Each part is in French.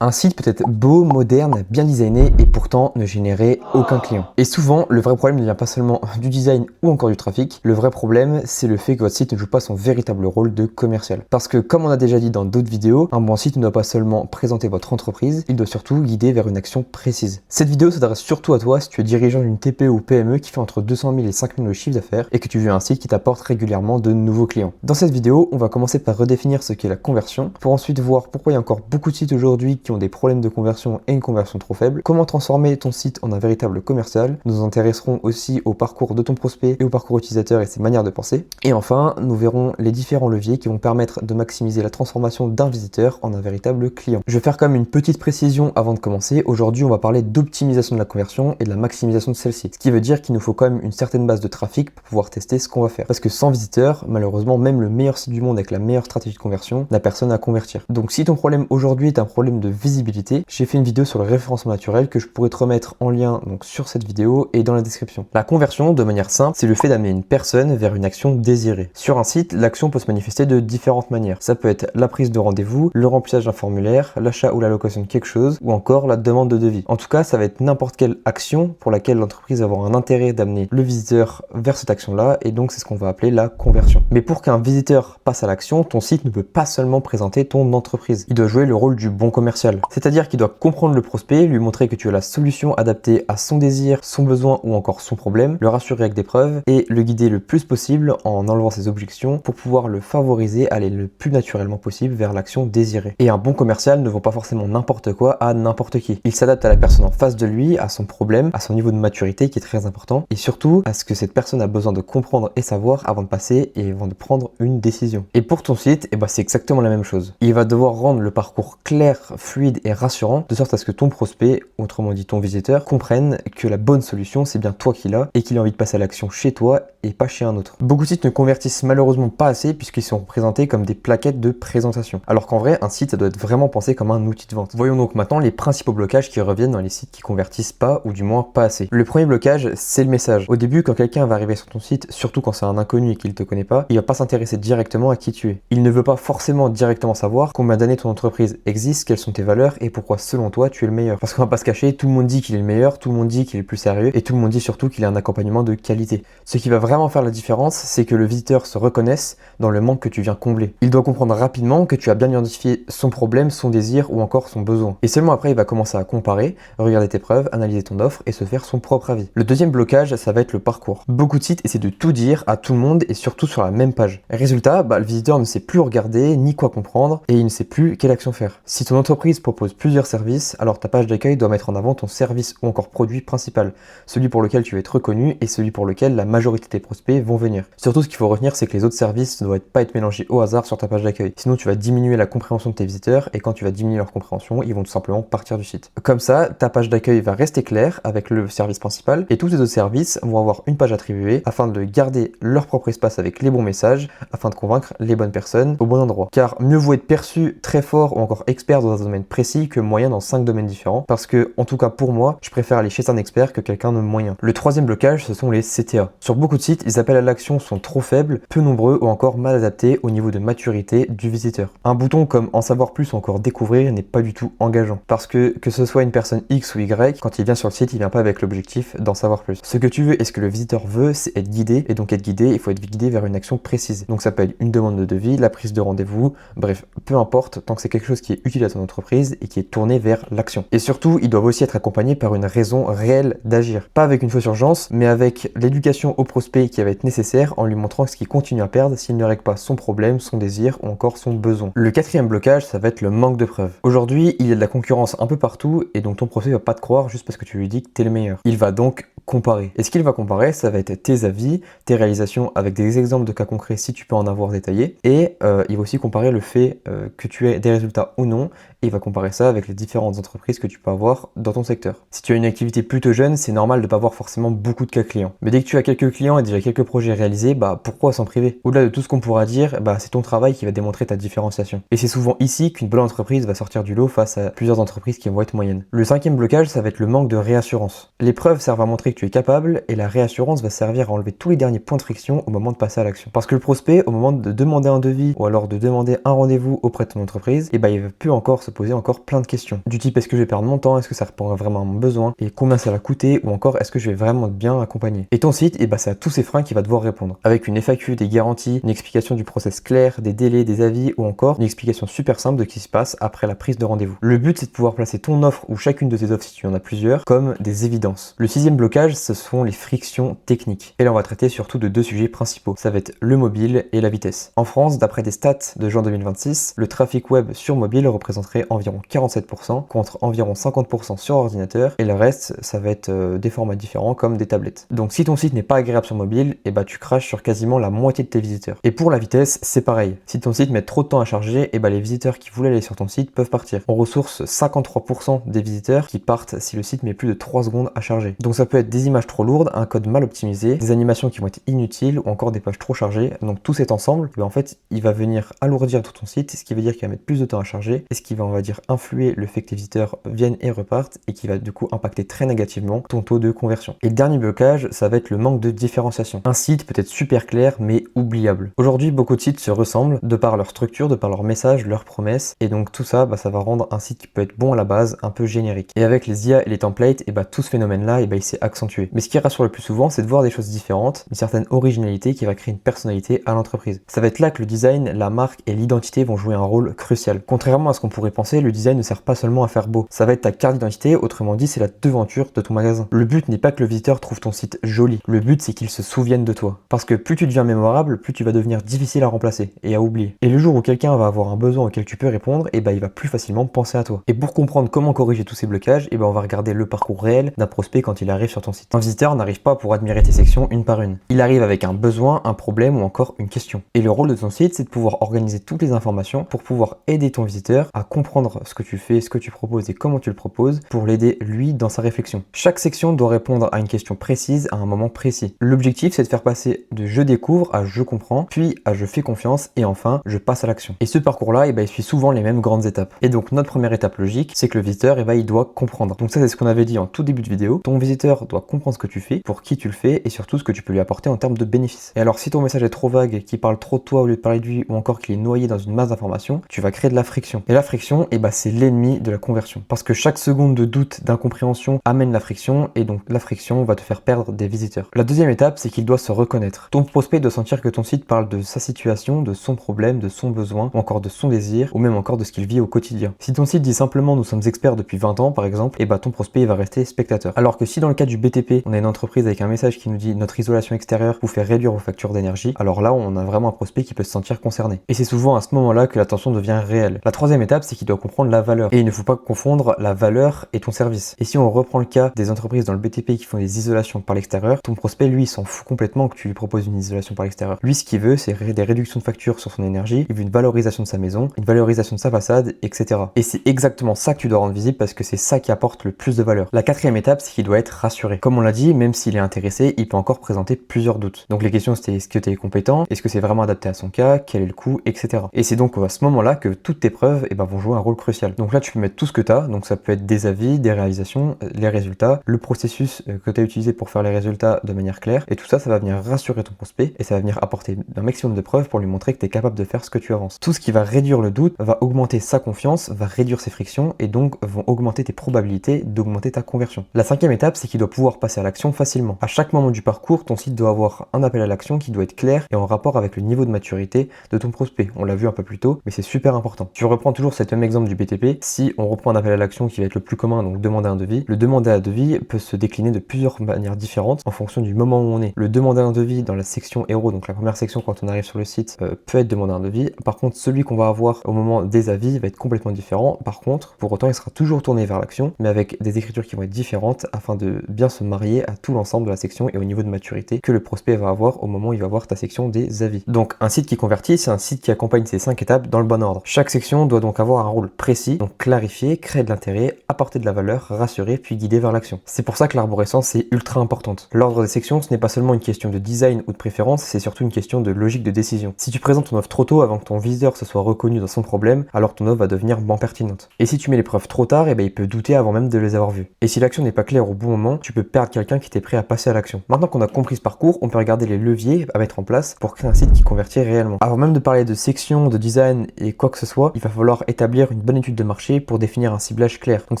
Un site peut être beau, moderne, bien designé et pourtant ne générer aucun client. Et souvent, le vrai problème ne vient pas seulement du design ou encore du trafic. Le vrai problème, c'est le fait que votre site ne joue pas son véritable rôle de commercial. Parce que comme on a déjà dit dans d'autres vidéos, un bon site ne doit pas seulement présenter votre entreprise, il doit surtout guider vers une action précise. Cette vidéo s'adresse surtout à toi si tu es dirigeant d'une TPE ou PME qui fait entre 200 000 et 5 000 de chiffre d'affaires et que tu veux un site qui t'apporte régulièrement de nouveaux clients. Dans cette vidéo, on va commencer par redéfinir ce qu'est la conversion, pour ensuite voir pourquoi il y a encore beaucoup de sites aujourd'hui qui ont des problèmes de conversion et une conversion trop faible, comment transformer ton site en un véritable commercial. Nous nous intéresserons aussi au parcours de ton prospect et au parcours utilisateur et ses manières de penser. Et enfin, nous verrons les différents leviers qui vont permettre de maximiser la transformation d'un visiteur en un véritable client. Je vais faire comme une petite précision avant de commencer. Aujourd'hui, on va parler d'optimisation de la conversion et de la maximisation de celle-ci. Ce qui veut dire qu'il nous faut quand même une certaine base de trafic pour pouvoir tester ce qu'on va faire. Parce que sans visiteurs, malheureusement, même le meilleur site du monde avec la meilleure stratégie de conversion n'a personne à convertir. Donc si ton problème aujourd'hui est un problème de visibilité, j'ai fait une vidéo sur le référencement naturel que je pourrais te remettre en lien donc sur cette vidéo et dans la description. La conversion, de manière simple, c'est le fait d'amener une personne vers une action désirée. Sur un site, l'action peut se manifester de différentes manières. Ça peut être la prise de rendez-vous, le remplissage d'un formulaire, l'achat ou la location de quelque chose, ou encore la demande de devis. En tout cas, ça va être n'importe quelle action pour laquelle l'entreprise va avoir un intérêt d'amener le visiteur vers cette action-là, et donc c'est ce qu'on va appeler la conversion. Mais pour qu'un visiteur passe à l'action, ton site ne peut pas seulement présenter ton entreprise. Il doit jouer le rôle du bon commercial. C'est-à-dire qu'il doit comprendre le prospect, lui montrer que tu as la solution adaptée à son désir, son besoin ou encore son problème, le rassurer avec des preuves et le guider le plus possible en enlevant ses objections pour pouvoir le favoriser à aller le plus naturellement possible vers l'action désirée. Et un bon commercial ne vend pas forcément n'importe quoi à n'importe qui. Il s'adapte à la personne en face de lui, à son problème, à son niveau de maturité qui est très important et surtout à ce que cette personne a besoin de comprendre et savoir avant de passer et avant de prendre une décision. Et pour ton site, c'est exactement la même chose. Il va devoir rendre le parcours clair, fluide et rassurant, de sorte à ce que ton prospect, autrement dit ton visiteur, comprenne que la bonne solution c'est bien toi qui l'as et qu'il a envie de passer à l'action chez toi et pas chez un autre. Beaucoup de sites ne convertissent malheureusement pas assez puisqu'ils sont présentés comme des plaquettes de présentation. Alors qu'en vrai, un site ça doit être vraiment pensé comme un outil de vente. Voyons donc maintenant les principaux blocages qui reviennent dans les sites qui convertissent pas ou du moins pas assez. Le premier blocage, c'est le message. Au début, quand quelqu'un va arriver sur ton site, surtout quand c'est un inconnu et qu'il te connaît pas, il va pas s'intéresser directement à qui tu es. Il ne veut pas forcément directement savoir combien d'années ton entreprise existe, quelles sont tes valeurs et pourquoi selon toi tu es le meilleur. Parce qu'on va pas se cacher, tout le monde dit qu'il est le meilleur, tout le monde dit qu'il est le plus sérieux et tout le monde dit surtout qu'il a un accompagnement de qualité. Ce qui va vraiment faire la différence, c'est que le visiteur se reconnaisse dans le manque que tu viens combler. Il doit comprendre rapidement que tu as bien identifié son problème, son désir ou encore son besoin. Et seulement après, il va commencer à comparer, regarder tes preuves, analyser ton offre et se faire son propre avis. Le deuxième blocage, ça va être le parcours. Beaucoup de sites essaient de tout dire à tout le monde et surtout sur la même page. Résultat, le visiteur ne sait plus regarder ni quoi comprendre et il ne sait plus quelle action faire. Si ton entreprise propose plusieurs services, alors ta page d'accueil doit mettre en avant ton service ou encore produit principal, celui pour lequel tu vas être reconnu et celui pour lequel la majorité des prospects vont venir. Surtout, ce qu'il faut retenir, c'est que les autres services ne doivent pas être mélangés au hasard sur ta page d'accueil. Sinon, tu vas diminuer la compréhension de tes visiteurs et quand tu vas diminuer leur compréhension, ils vont tout simplement partir du site. Comme ça, ta page d'accueil va rester claire avec le service principal et tous les autres services vont avoir une page attribuée afin de garder leur propre espace avec les bons messages, afin de convaincre les bonnes personnes au bon endroit. Car mieux vaut être perçu très fort ou encore expert dans un domaine précis que moyen dans 5 domaines différents, parce que, en tout cas pour moi, je préfère aller chez un expert que quelqu'un de moyen. Le troisième blocage, ce sont les CTA. Sur beaucoup de sites, les appels à l'action sont trop faibles, peu nombreux ou encore mal adaptés au niveau de maturité du visiteur. Un bouton comme en savoir plus ou encore découvrir n'est pas du tout engageant, parce que ce soit une personne X ou Y, quand il vient sur le site, il vient pas avec l'objectif d'en savoir plus. Ce que tu veux et ce que le visiteur veut, c'est être guidé, et donc être guidé, il faut être guidé vers une action précise. Donc ça peut être une demande de devis, la prise de rendez-vous, bref, peu importe, tant que c'est quelque chose qui est utile à ton entreprise et qui est tourné vers l'action. Et surtout, ils doivent aussi être accompagnés par une raison réelle d'agir. Pas avec une fausse urgence, mais avec l'éducation au prospect qui va être nécessaire en lui montrant ce qu'il continue à perdre s'il ne règle pas son problème, son désir ou encore son besoin. Le quatrième blocage, ça va être le manque de preuves. Aujourd'hui, il y a de la concurrence un peu partout et donc ton prospect va pas te croire juste parce que tu lui dis que t'es le meilleur. Il va donc comparer. Et ce qu'il va comparer, ça va être tes avis, tes réalisations avec des exemples de cas concrets si tu peux en avoir détaillé. Et il va aussi comparer le fait que tu aies des résultats ou non. Et il va comparer ça avec les différentes entreprises que tu peux avoir dans ton secteur. Si tu as une activité plutôt jeune, c'est normal de ne pas avoir forcément beaucoup de cas clients. Mais dès que tu as quelques clients et déjà quelques projets réalisés, pourquoi s'en priver? Au-delà de tout ce qu'on pourra dire, c'est ton travail qui va démontrer ta différenciation. Et c'est souvent ici qu'une bonne entreprise va sortir du lot face à plusieurs entreprises qui vont être moyennes. Le cinquième blocage, ça va être le manque de réassurance. Les preuves servent à montrer que tu es capable et la réassurance va servir à enlever tous les derniers points de friction au moment de passer à l'action. Parce que le prospect, au moment de demander un devis ou alors de demander un rendez-vous auprès de ton entreprise, il va plus encore se poser poser encore plein de questions. Du type, est-ce que je vais perdre mon temps, est-ce que ça répondra vraiment à mon besoin, et combien ça va coûter, ou encore est-ce que je vais vraiment être bien accompagné. Et ton site, c'est à tous ces freins qu'il va devoir répondre. Avec une FAQ, des garanties, une explication du process clair, des délais, des avis, ou encore une explication super simple de ce qui se passe après la prise de rendez-vous. Le but, c'est de pouvoir placer ton offre ou chacune de tes offres, si tu en as plusieurs, comme des évidences. Le sixième blocage, ce sont les frictions techniques. Et là, on va traiter surtout de deux sujets principaux. Ça va être le mobile et la vitesse. En France, d'après des stats de juin 2026, le trafic web sur mobile représenterait environ 47% contre environ 50% sur ordinateur, et le reste, ça va être des formats différents comme des tablettes. Donc si ton site n'est pas agréable sur mobile, tu craches sur quasiment la moitié de tes visiteurs. Et pour la vitesse, c'est pareil. Si ton site met trop de temps à charger, les visiteurs qui voulaient aller sur ton site peuvent partir. On ressource 53% des visiteurs qui partent si le site met plus de 3 secondes à charger. Donc ça peut être des images trop lourdes, un code mal optimisé, des animations qui vont être inutiles ou encore des pages trop chargées. Donc tout cet ensemble, en fait, il va venir alourdir tout ton site, ce qui veut dire qu'il va mettre plus de temps à charger et ce qui va, on va dire, influer le fait que tes visiteurs viennent et repartent et qui va du coup impacter très négativement ton taux de conversion. Et le dernier blocage, ça va être le manque de différenciation. Un site peut être super clair mais oubliable. Aujourd'hui, beaucoup de sites se ressemblent de par leur structure, de par leur message, leurs promesses, et donc tout ça, ça va rendre un site qui peut être bon à la base, un peu générique. Et avec les IA et les templates, tout ce phénomène-là, il s'est accentué. Mais ce qui rassure le plus souvent, c'est de voir des choses différentes, une certaine originalité qui va créer une personnalité à l'entreprise. Ça va être là que le design, la marque et l'identité vont jouer un rôle crucial. Contrairement à ce qu'on pourrait penser, le design ne sert pas seulement à faire beau. Ça va être ta carte d'identité, autrement dit, c'est la devanture de ton magasin. Le but n'est pas que le visiteur trouve ton site joli. Le but, c'est qu'il se souvienne de toi. Parce que plus tu deviens mémorable, plus tu vas devenir difficile à remplacer et à oublier. Et le jour où quelqu'un va avoir un besoin auquel tu peux répondre, il va plus facilement penser à toi. Et pour comprendre comment corriger tous ces blocages, on va regarder le parcours réel d'un prospect quand il arrive sur ton site. Un visiteur n'arrive pas pour admirer tes sections une par une. Il arrive avec un besoin, un problème ou encore une question. Et le rôle de ton site, c'est de pouvoir organiser toutes les informations pour pouvoir aider ton visiteur à comprendre ce que tu fais, ce que tu proposes et comment tu le proposes pour l'aider lui dans sa réflexion. Chaque section doit répondre à une question précise à un moment précis. L'objectif, c'est de faire passer de je découvre à je comprends, puis à je fais confiance et enfin je passe à l'action. Et ce parcours-là, il suit souvent les mêmes grandes étapes. Et donc notre première étape logique, c'est que le visiteur, il doit comprendre. Donc ça, c'est ce qu'on avait dit en tout début de vidéo. Ton visiteur doit comprendre ce que tu fais, pour qui tu le fais et surtout ce que tu peux lui apporter en termes de bénéfices. Et alors si ton message est trop vague, qu'il parle trop de toi au lieu de parler de lui ou encore qu'il est noyé dans une masse d'informations, tu vas créer de la friction. Et la friction, c'est l'ennemi de la conversion. Parce que chaque seconde de doute, d'incompréhension amène la friction et donc la friction va te faire perdre des visiteurs. La deuxième étape, c'est qu'il doit se reconnaître. Ton prospect doit sentir que ton site parle de sa situation, de son problème, de son besoin ou encore de son désir ou même encore de ce qu'il vit au quotidien. Si ton site dit simplement nous sommes experts depuis 20 ans par exemple, ton prospect va rester spectateur. Alors que si dans le cas du BTP, on a une entreprise avec un message qui nous dit notre isolation extérieure vous fait réduire vos factures d'énergie, alors là on a vraiment un prospect qui peut se sentir concerné. Et c'est souvent à ce moment-là que l'attention devient réelle. La troisième étape, c'est qu'il doit comprendre la valeur. Et il ne faut pas confondre la valeur et ton service. Et si on reprend le cas des entreprises dans le BTP qui font des isolations par l'extérieur, ton prospect lui il s'en fout complètement que tu lui proposes une isolation par l'extérieur. Lui ce qu'il veut c'est des réductions de factures sur son énergie, il veut une valorisation de sa maison, une valorisation de sa façade, etc. Et c'est exactement ça que tu dois rendre visible parce que c'est ça qui apporte le plus de valeur. La quatrième étape, c'est qu'il doit être rassuré. Comme on l'a dit, même s'il est intéressé, il peut encore présenter plusieurs doutes. Donc les questions c'était est-ce que tu es compétent, est-ce que c'est vraiment adapté à son cas, quel est le coût, etc. Et c'est donc à ce moment-là que toutes tes preuves vont jouer un rôle crucial. Donc là tu peux mettre tout ce que tu as, donc ça peut être des avis, des réalisations, les résultats, le processus que tu as utilisé pour faire les résultats de manière claire, et tout ça, ça va venir rassurer ton prospect et ça va venir apporter un maximum de preuves pour lui montrer que tu es capable de faire ce que tu avances. Tout ce qui va réduire le doute va augmenter sa confiance, va réduire ses frictions et donc vont augmenter tes probabilités d'augmenter ta conversion. La cinquième étape, c'est qu'il doit pouvoir passer à l'action facilement. À chaque moment du parcours, ton site doit avoir un appel à l'action qui doit être clair et en rapport avec le niveau de maturité de ton prospect. On l'a vu un peu plus tôt, mais c'est super important. Je reprends toujours cet même exemple du BTP. Si on reprend un appel à l'action qui va être le plus commun, donc demander un devis, le demander un devis peut se décliner de plusieurs manières différentes en fonction du moment où on est. Le demander un devis dans la section héros, donc la première section quand on arrive sur le site, peut être demander un devis. Par contre, celui qu'on va avoir au moment des avis va être complètement différent. Par contre, pour autant, il sera toujours tourné vers l'action, mais avec des écritures qui vont être différentes afin de bien se marier à tout l'ensemble de la section et au niveau de maturité que le prospect va avoir au moment où il va voir ta section des avis. Donc un site qui convertit, c'est un site qui accompagne ces 5 étapes dans le bon ordre. Chaque section doit donc avoir un rôle précis, donc clarifier, créer de l'intérêt, apporter de la valeur, rassurer, puis guider vers l'action. C'est pour ça que l'arborescence est ultra importante. L'ordre des sections, ce n'est pas seulement une question de design ou de préférence, c'est surtout une question de logique de décision. Si tu présentes ton offre trop tôt avant que ton visiteur se soit reconnu dans son problème, alors ton offre va devenir moins pertinente. Et si tu mets les preuves trop tard, il peut douter avant même de les avoir vues. Et si l'action n'est pas claire au bon moment, tu peux perdre quelqu'un qui était prêt à passer à l'action. Maintenant qu'on a compris ce parcours, on peut regarder les leviers à mettre en place pour créer un site qui convertit réellement. Avant même de parler de section, de design et quoi que ce soit, il va falloir établir une bonne étude de marché pour définir un ciblage clair. Donc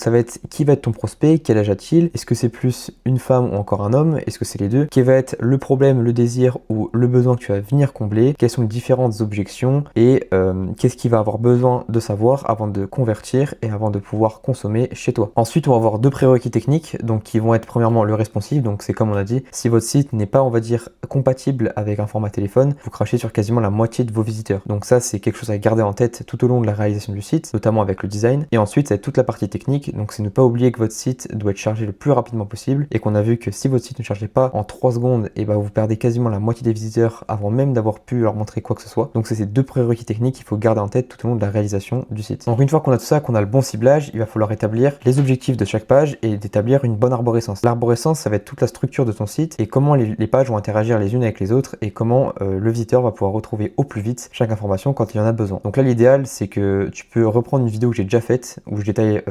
ça va être qui va être ton prospect, quel âge a-t-il, est-ce que c'est plus une femme ou encore un homme, est-ce que c'est les deux, quel va être le problème, le désir ou le besoin que tu vas venir combler, quelles sont les différentes objections et qu'est-ce qu'il va avoir besoin de savoir avant de convertir et avant de pouvoir consommer chez toi. Ensuite, on va avoir deux prérequis techniques, donc qui vont être premièrement le responsive, donc c'est comme on a dit, si votre site n'est pas, on va dire, compatible avec un format téléphone, vous crachez sur quasiment la moitié de vos visiteurs. Donc ça, c'est quelque chose à garder en tête tout au long de la réalisation du site, notamment avec le design. Et ensuite, c'est toute la partie technique, donc c'est ne pas oublier que votre site doit être chargé le plus rapidement possible et qu'on a vu que si votre site ne chargeait pas en 3 secondes, et vous perdez quasiment la moitié des visiteurs avant même d'avoir pu leur montrer quoi que ce soit. Donc c'est ces deux prérequis techniques qu'il faut garder en tête tout au long de la réalisation du site. Donc une fois qu'on a tout ça, qu'on a le bon ciblage, il va falloir établir les objectifs de chaque page et d'établir une bonne arborescence. L'arborescence, ça va être toute la structure de ton site et comment les pages vont interagir les unes avec les autres et comment le visiteur va pouvoir retrouver au plus vite chaque information quand il en a besoin. Donc là, l'idéal, c'est que tu peux reprendre une vidéo que j'ai déjà faite où je détaille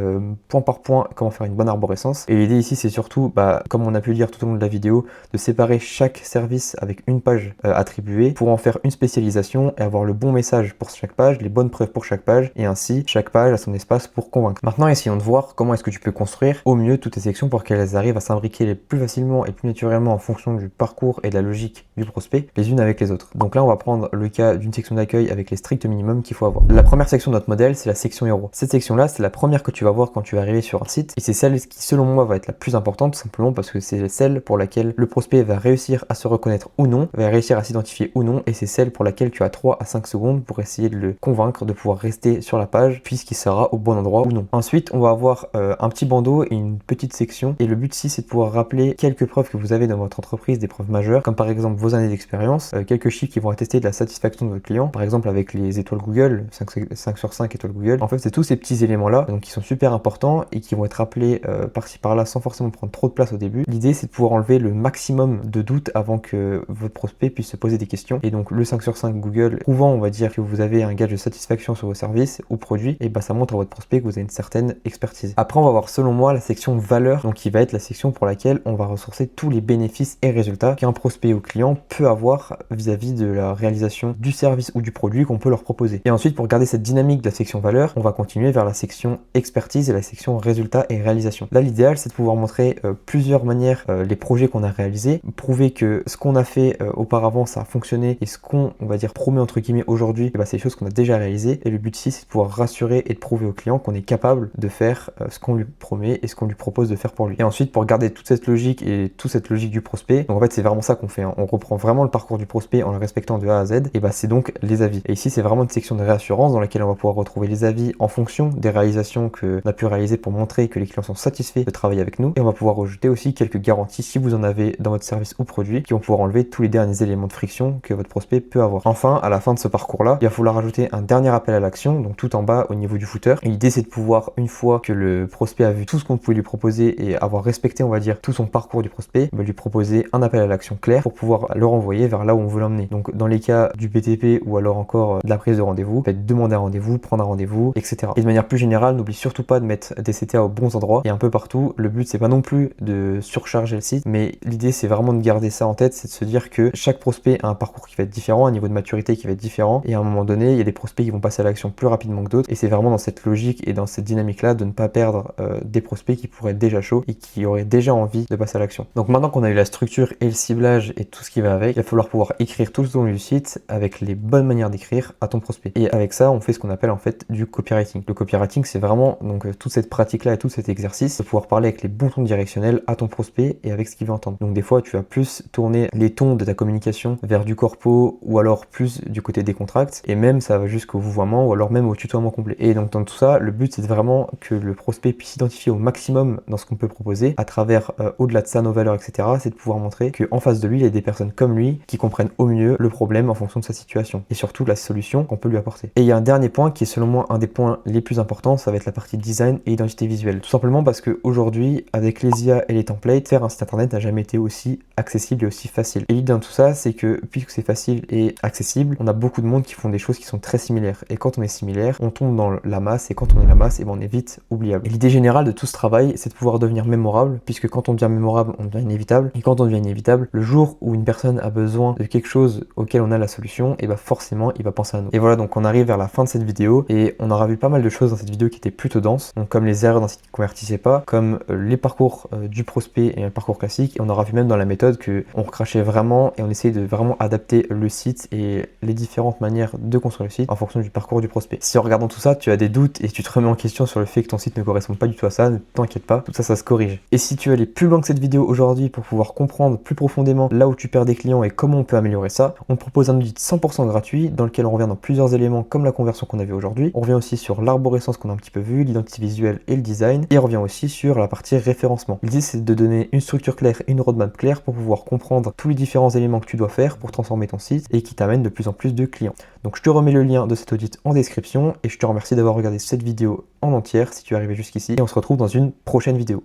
point par point comment faire une bonne arborescence. Et l'idée ici, c'est surtout, comme on a pu le dire tout au long de la vidéo, de séparer chaque service avec une page attribuée pour en faire une spécialisation et avoir le bon message pour chaque page, les bonnes preuves pour chaque page et ainsi chaque page a son espace pour convaincre. Maintenant, essayons de voir comment est-ce que tu peux construire au mieux toutes tes sections pour qu'elles arrivent à s'imbriquer les plus facilement et plus naturellement en fonction du parcours et de la logique du prospect, les unes avec les autres. Donc là, on va prendre le cas d'une section d'accueil avec les stricts minimums qu'il faut avoir. La première section de notre modèle, c'est la section héros. Cette section-là, c'est la première que tu vas voir quand tu vas arriver sur un site et c'est celle qui, selon moi, va être la plus importante, tout simplement parce que c'est celle pour laquelle le prospect va réussir à se reconnaître ou non, va réussir à s'identifier ou non, et c'est celle pour laquelle tu as 3 à 5 secondes pour essayer de le convaincre de pouvoir rester sur la page puisqu'il sera au bon endroit ou non. Ensuite, on va avoir un petit bandeau et une petite section et le but ici, c'est de pouvoir rappeler quelques preuves que vous avez dans votre entreprise, des preuves majeures, comme par exemple vos années d'expérience, quelques chiffres qui vont attester de la satisfaction de votre client, par exemple avec les étoiles Google, 5 sur 5 étoiles Google. En fait, c'est tous ces petits éléments-là, donc qui sont super importants et qui vont être rappelés par-ci par-là sans forcément prendre trop de place au début. L'idée, c'est de pouvoir enlever le maximum de doutes avant que votre prospect puisse se poser des questions. Et donc, le 5 sur 5 Google, prouvant, on va dire, que vous avez un gage de satisfaction sur vos services ou produits, et ça montre à votre prospect que vous avez une certaine expertise. Après, on va voir, selon moi, la section valeur, donc qui va être la section pour laquelle on va ressourcer tous les bénéfices et résultats qu'un prospect ou client peut avoir vis-à-vis de la réalisation du service ou du produit qu'on peut leur proposer. Et ensuite, pour garder cette dynamique de la section valeur, on va continuer vers la section expertise et la section résultats et réalisation. Là, l'idéal, c'est de pouvoir montrer plusieurs manières les projets qu'on a réalisés, prouver que ce qu'on a fait auparavant, ça a fonctionné et ce qu'on, on va dire, promet entre guillemets aujourd'hui, c'est des choses qu'on a déjà réalisées. Et le but ici, c'est de pouvoir rassurer et de prouver au client qu'on est capable de faire ce qu'on lui promet et ce qu'on lui propose de faire pour lui. Et ensuite, pour garder toute cette logique et toute cette logique du prospect, donc en fait, c'est vraiment ça qu'on fait, hein. On reprend vraiment le parcours du prospect en le respectant de A à Z, et c'est donc les avis. Et ici, c'est vraiment une section de réassurance dans laquelle on va pouvoir retrouver les avis en fonction des réalisations qu'on a pu réaliser pour montrer que les clients sont satisfaits de travailler avec nous. Et on va pouvoir rajouter aussi quelques garanties si vous en avez dans votre service ou produit qui vont pouvoir enlever tous les derniers éléments de friction que votre prospect peut avoir. Enfin, à la fin de ce parcours-là, il va falloir rajouter un dernier appel à l'action, donc tout en bas au niveau du footer. Et l'idée, c'est de pouvoir, une fois que le prospect a vu tout ce qu'on pouvait lui proposer et avoir respecté, on va dire, tout son parcours du prospect, lui proposer un appel à l'action clair pour pouvoir le renvoyer vers là où on veut l'emmener. Donc dans les cas du BTP ou alors encore de la prise de rendez-vous, peut-être demander un rendez-vous, prendre un rendez-vous, etc. Et de manière plus générale, n'oublie surtout pas de mettre des CTA aux bons endroits et un peu partout. Le but, c'est pas non plus de surcharger le site, mais l'idée, c'est vraiment de garder ça en tête, c'est de se dire que chaque prospect a un parcours qui va être différent, un niveau de maturité qui va être différent, et à un moment donné, il y a des prospects qui vont passer à l'action plus rapidement que d'autres, et c'est vraiment dans cette logique et dans cette dynamique-là de ne pas perdre des prospects qui pourraient être déjà chauds et qui auraient déjà envie de passer à l'action. Donc maintenant qu'on a eu la structure et le ciblage et tout ce qui va avec, il va falloir pouvoir écrire tout le long du site avec les bonnes manières d'écrire à ton prospect. Et avec ça, on fait ce qu'on appelle en fait du copywriting. Le copywriting, c'est vraiment donc toute cette pratique-là et tout cet exercice de pouvoir parler avec les bons tons directionnels à ton prospect et avec ce qu'il veut entendre. Donc des fois, tu vas plus tourner les tons de ta communication vers du corpo ou alors plus du côté des contracts, et même ça va jusqu'au vouvoiement ou alors même au tutoiement complet. Et donc dans tout ça, le but, c'est vraiment que le prospect puisse s'identifier au maximum dans ce qu'on peut proposer à travers, au-delà de ça, nos valeurs, etc. C'est de pouvoir montrer qu'en face de lui, il y a des personnes comme lui qui comprennent au mieux le problème en fonction de sa situation et surtout la solution qu'on peut lui apporter. Et il y a un dernier point qui est selon moi un des points les plus importants, ça va être la partie design et identité visuelle. Tout simplement parce qu'aujourd'hui, avec les IA et les templates, faire un site internet n'a jamais été aussi accessible et aussi facile. Et l'idée dans tout ça, c'est que puisque c'est facile et accessible, on a beaucoup de monde qui font des choses qui sont très similaires. Et quand on est similaire, on tombe dans la masse, et quand on est la masse, on est vite oubliable. Et l'idée générale de tout ce travail, c'est de pouvoir devenir mémorable, puisque quand on devient mémorable, on devient inévitable. Et quand on devient inévitable, le jour où une personne a besoin de quelque chose auquel on a la solution, et forcément, il va penser à nous. Et voilà, donc on arrive vers la fin de cette vidéo, et on a aura vu pas mal de choses dans cette vidéo qui étaient plutôt denses, donc comme les erreurs d'un site qui ne convertissait pas, comme les parcours du prospect et un parcours classique. Et on aura vu même dans la méthode qu'on recrachait vraiment et on essayait de vraiment adapter le site et les différentes manières de construire le site en fonction du parcours du prospect. Si en regardant tout ça, tu as des doutes et tu te remets en question sur le fait que ton site ne correspond pas du tout à ça, ne t'inquiète pas, tout ça, ça se corrige. Et si tu veux aller plus loin que cette vidéo aujourd'hui pour pouvoir comprendre plus profondément là où tu perds des clients et comment on peut améliorer ça, on te propose un audit 100% gratuit dans lequel on revient dans plusieurs éléments comme la conversion qu'on a vu aujourd'hui. On revient aussi sur l'arborescence qu'on a un petit peu vu, l'identité visuelle et le design. Et on revient aussi sur la partie référencement. L'idée, c'est de donner une structure claire et une roadmap claire pour pouvoir comprendre tous les différents éléments que tu dois faire pour transformer ton site et qui t'amènent de plus en plus de clients. Donc je te remets le lien de cet audit en description et je te remercie d'avoir regardé cette vidéo en entière si tu es arrivé jusqu'ici et on se retrouve dans une prochaine vidéo.